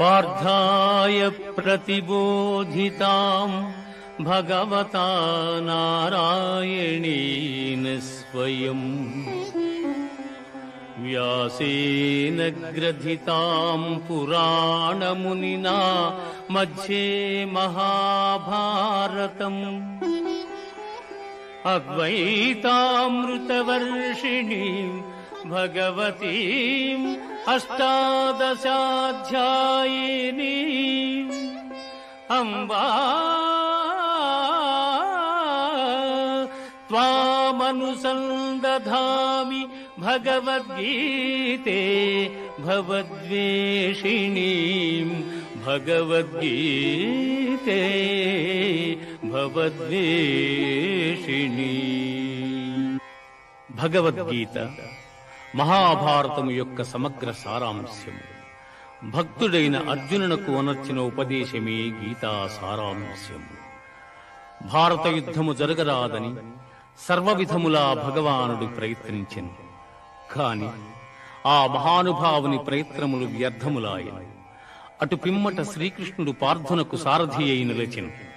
పార్థాయ ప్రతిబోధితాం భగవతా నారాయణేన స్వయం వ్యాసేన గ్రథితాం పురాణమునినా మధ్యే మహాభారతం అద్వైతామృతవర్షిణీం భగవతీం అష్టాదశాధ్యాయినీం అంబా త్వామనుసందధామి భగవద్గీతే భవద్వేషిణీం భగవద్గీతే భవద్వేషిణీ. భగవద్గీత మహాభారతము యొక్క సమగ్ర సారాంశము. భక్తుడైన అర్జునునకు అనర్చిన ఉపదేశమే గీతా సారాంశము. భారత యుద్ధము జరగరాదని సర్వవిధములా భగవానుడు ప్రయత్నించెను. కాని ఆ మహానుభావుని ప్రయత్నములు వ్యర్థములాయను. అటు పిమ్మట శ్రీకృష్ణుడు పార్థునకు సారథి అయి నిలిచెను.